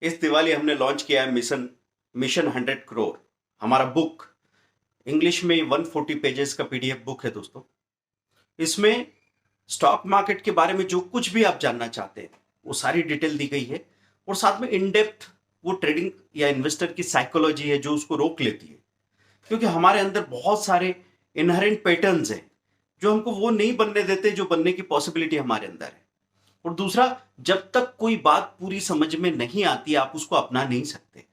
इस दिवाली हमने लॉन्च किया है मिशन मिशन 100 करोड़। हमारा बुक इंग्लिश में 140 पेजेस का पीडीएफ बुक है दोस्तों। इसमें स्टॉक मार्केट के बारे में जो कुछ भी आप जानना चाहते हैं वो सारी डिटेल दी गई है, और साथ में इन डेप्थ वो ट्रेडिंग या इन्वेस्टर की साइकोलॉजी है जो उसको रोक लेती है, क्योंकि हमारे अंदर बहुत सारे इनहेरेंट पैटर्न्स हैं जो हमको वो नहीं बनने देते जो बनने की पॉसिबिलिटी हमारे अंदर है। और दूसरा, जब तक कोई बात पूरी समझ में नहीं आती आप उसको अपना नहीं सकते।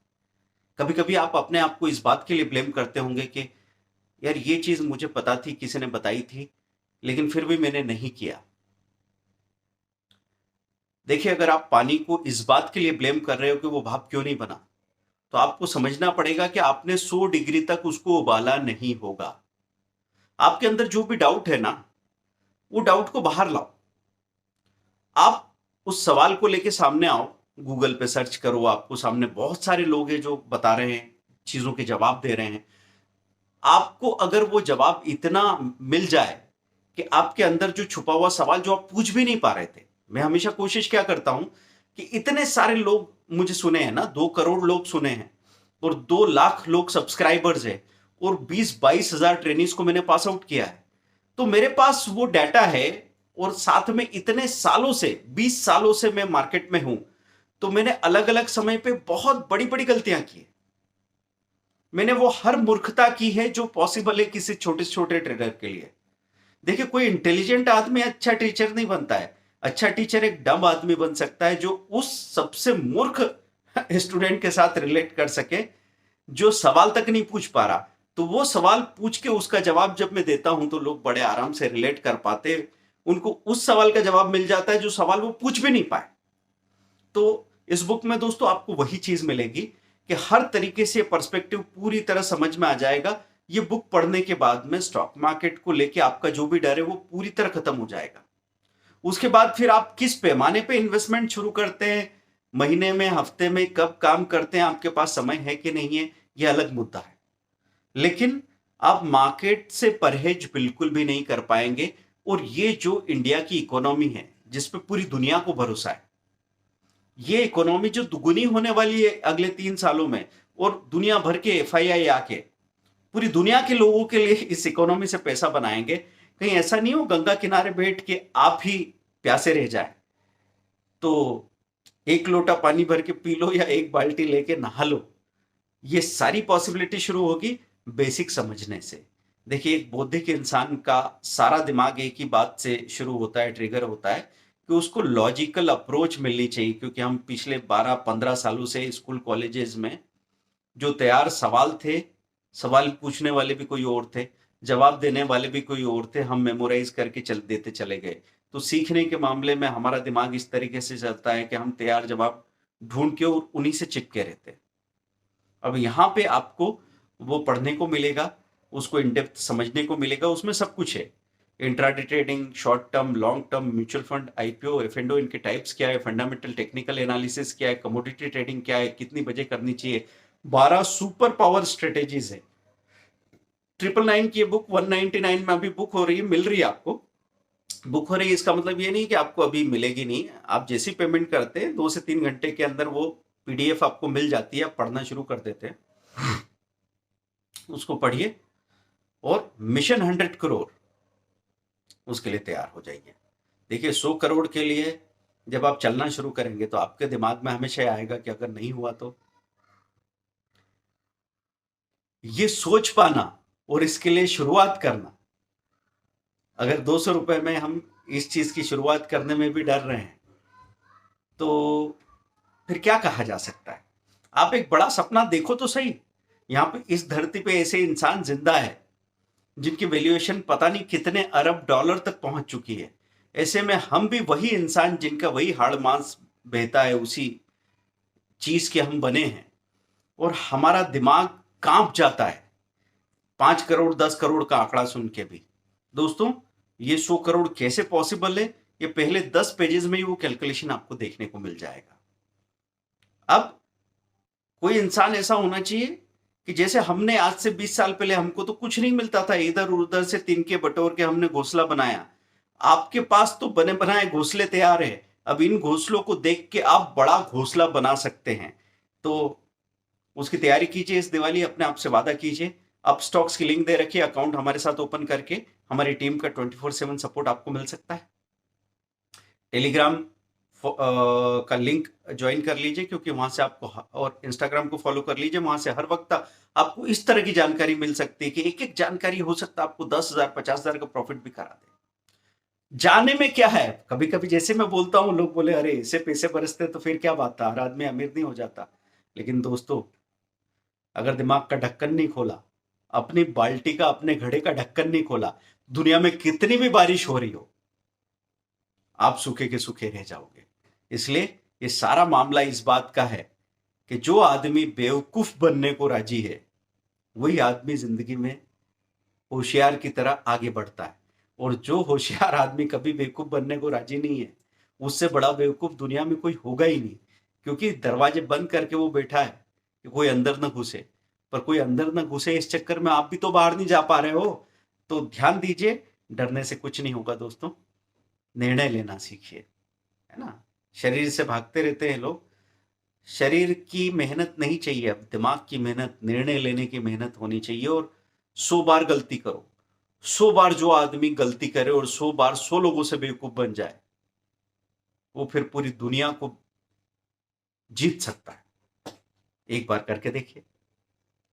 कभी कभी आप अपने आप को इस बात के लिए ब्लेम करते होंगे कि यार ये चीज मुझे पता थी, किसी ने बताई थी, लेकिन फिर भी मैंने नहीं किया। देखिए, अगर आप पानी को इस बात के लिए ब्लेम कर रहे हो कि वो भाप क्यों नहीं बना, तो आपको समझना पड़ेगा कि आपने 100 डिग्री तक उसको उबाला नहीं होगा। आपके अंदर जो भी डाउट है ना, वो डाउट को बाहर लाओ। आप उस सवाल को लेके सामने आओ, गूगल पे सर्च करो, आपको सामने बहुत सारे लोग हैं जो बता रहे हैं, चीजों के जवाब दे रहे हैं। आपको अगर वो जवाब इतना मिल जाए कि आपके अंदर जो छुपा हुआ सवाल जो आप पूछ भी नहीं पा रहे थे, मैं हमेशा कोशिश क्या करता हूं कि इतने सारे लोग मुझे सुने हैं ना, 2 करोड़ लोग सुने हैं, और 2 लाख लोग सब्सक्राइबर्स है, और 20-22 हजार ट्रेनिंग्स को मैंने पास आउट किया है। तो मेरे पास वो डाटा है, और साथ में इतने सालों से, 20 सालों से मैं मार्केट में हूं, तो मैंने अलग अलग समय पे बहुत बड़ी बड़ी गलतियां की है। मैंने वो हर मूर्खता की है जो पॉसिबल है किसी छोटे से छोटे ट्रेडर के लिए। देखिए, कोई इंटेलिजेंट आदमी अच्छा टीचर नहीं बनता है। अच्छा टीचर एक डम आदमी बन सकता है जो उस सबसे मूर्ख स्टूडेंट के साथ रिलेट कर सके जो सवाल तक नहीं पूछ पा रहा। तो वो सवाल पूछ के उसका जवाब जब मैं देता हूं तो लोग बड़े आराम से रिलेट कर पाते, उनको उस सवाल का जवाब मिल जाता है जो सवाल वो पूछ भी नहीं पाए। तो इस बुक में दोस्तों आपको वही चीज मिलेगी कि हर तरीके से पर्सपेक्टिव पूरी तरह समझ में आ जाएगा। ये बुक पढ़ने के बाद में स्टॉक मार्केट को लेके आपका जो भी डर है वो पूरी तरह खत्म हो जाएगा। उसके बाद फिर आप किस पैमाने पे इन्वेस्टमेंट शुरू करते हैं, महीने में, हफ्ते में, कब काम करते हैं, आपके पास समय है कि नहीं है, ये अलग मुद्दा है। लेकिन आप मार्केट से परहेज बिल्कुल भी नहीं कर पाएंगे। और ये जो इंडिया की इकोनॉमी है जिस पे पूरी दुनिया को भरोसा है, ये इकोनॉमी जो दुगुनी होने वाली है अगले 3 सालों में, और दुनिया भर के एफआईआई आके पूरी दुनिया के लोगों के लिए इस इकोनॉमी से पैसा बनाएंगे। कहीं ऐसा नहीं हो गंगा किनारे बैठ के आप ही प्यासे रह जाए, तो एक लोटा पानी भर के पी लो या एक बाल्टी लेके नहा लो। ये सारी पॉसिबिलिटी शुरू होगी बेसिक समझने से। देखिए, एक बौद्धिक इंसान का सारा दिमाग एक ही बात से शुरू होता है, ट्रिगर होता है कि उसको लॉजिकल अप्रोच मिलनी चाहिए। क्योंकि हम पिछले 12-15 सालों से स्कूल कॉलेजेस में जो तैयार सवाल थे, सवाल पूछने वाले भी कोई और थे, जवाब देने वाले भी कोई और थे, हम मेमोराइज करके देते चले गए। तो सीखने के मामले में हमारा दिमाग इस तरीके से चलता है कि हम तैयार जवाब ढूंढ के और उन्हीं से चिपके रहते हैं। अब यहाँ पे आपको वो पढ़ने को मिलेगा, उसको इन डेप्थ समझने को मिलेगा। उसमें सब कुछ है, intraday trading, short term, long term, mutual fund, IPO, F and O, इनके टाइप्स क्या है, फंडामेंटल टेक्निकल एनालिसिस क्या है, कमोडिटी ट्रेडिंग क्या है, कितनी बजे करनी चाहिए। 12 सुपर पावर स्ट्रेटेजीज है। 999 की बुक 199 में अभी बुक हो रही है, मिल रही है आपको। बुक हो रही है इसका मतलब ये नहीं कि आपको अभी मिलेगी नहीं। आप जैसी पेमेंट करते हैं 2 से 3 घंटे के अंदर वो पीडीएफ आपको मिल जाती है, आप पढ़ना शुरू कर देते हैं। उसको पढ़िए और मिशन 100 करोड़ उसके लिए तैयार हो जाइए। देखिए, 100 करोड़ के लिए जब आप चलना शुरू करेंगे तो आपके दिमाग में हमेशा आएगा कि अगर नहीं हुआ तो। ये सोच पाना और इसके लिए शुरुआत करना, अगर 200 रुपए में हम इस चीज की शुरुआत करने में भी डर रहे हैं तो फिर क्या कहा जा सकता है। आप एक बड़ा सपना देखो तो सही। यहाँ पे इस धरती पे ऐसे इंसान जिंदा है जिनकी वैल्यूएशन पता नहीं कितने अरब डॉलर तक पहुंच चुकी है। ऐसे में हम भी वही इंसान जिनका वही हाड़ मांस बहता है, उसी चीज के हम बने हैं, और हमारा दिमाग कांप जाता है 5 करोड़ 10 करोड़ का आंकड़ा सुन के भी। दोस्तों, ये 100 करोड़ कैसे पॉसिबल है, ये पहले 10 पेजेस में ही वो कैलकुलेशन आपको देखने को मिल जाएगा। अब कोई इंसान ऐसा होना चाहिए कि जैसे हमने आज से 20 साल पहले, हमको तो कुछ नहीं मिलता था, इधर उधर से तिनके बटोर के हमने घोंसला बनाया। आपके पास तो बने बनाए घोंसले तैयार है। अब इन घोंसलों को देख के आप बड़ा घोंसला बना सकते हैं। तो उसकी तैयारी कीजिए इस दिवाली, अपने आप से वादा कीजिए। अब स्टॉक्स की लिंक दे रखिए, अकाउंट हमारे साथ ओपन करके हमारी टीम का 24/7 सपोर्ट आपको मिल सकता है। टेलीग्राम का लिंक ज्वाइन कर लीजिए, क्योंकि वहां से आपको, और इंस्टाग्राम को फॉलो कर लीजिए, वहां से हर वक्त आपको इस तरह की जानकारी मिल सकती है कि एक एक जानकारी हो सकता है आपको 10,000 50,000 का प्रॉफिट भी करा दे। जाने में क्या है, कभी कभी जैसे मैं बोलता हूं लोग बोले अरे इससे पैसे बरसते तो फिर क्या बात था, हर आदमी अमीर नहीं हो जाता। लेकिन दोस्तों, अगर दिमाग का ढक्कन नहीं खोला, अपनी बाल्टी का, अपने घड़े का ढक्कन नहीं खोला, दुनिया में कितनी भी बारिश हो रही हो, आप सूखे के सूखे रह जाओगे। इसलिए ये सारा मामला इस बात का है कि जो आदमी बेवकूफ बनने को राजी है, वही आदमी जिंदगी में होशियार की तरह आगे बढ़ता है। और जो होशियार आदमी कभी बेवकूफ बनने को राजी नहीं है, उससे बड़ा बेवकूफ दुनिया में कोई होगा ही नहीं। क्योंकि दरवाजे बंद करके वो बैठा है कि कोई अंदर ना घुसे, पर कोई अंदर ना घुसे इस चक्कर में आप भी तो बाहर नहीं जा पा रहे हो। तो ध्यान दीजिए, डरने से कुछ नहीं होगा दोस्तों, निर्णय लेना सीखिए, है ना। शरीर से भागते रहते हैं लोग, शरीर की मेहनत नहीं चाहिए, अब दिमाग की मेहनत, निर्णय लेने की मेहनत होनी चाहिए। और 100 बार गलती करो, 100 बार जो आदमी गलती करे और 100 बार 100 लोगों से बेवकूफ बन जाए, वो फिर पूरी दुनिया को जीत सकता है। एक बार करके देखिए।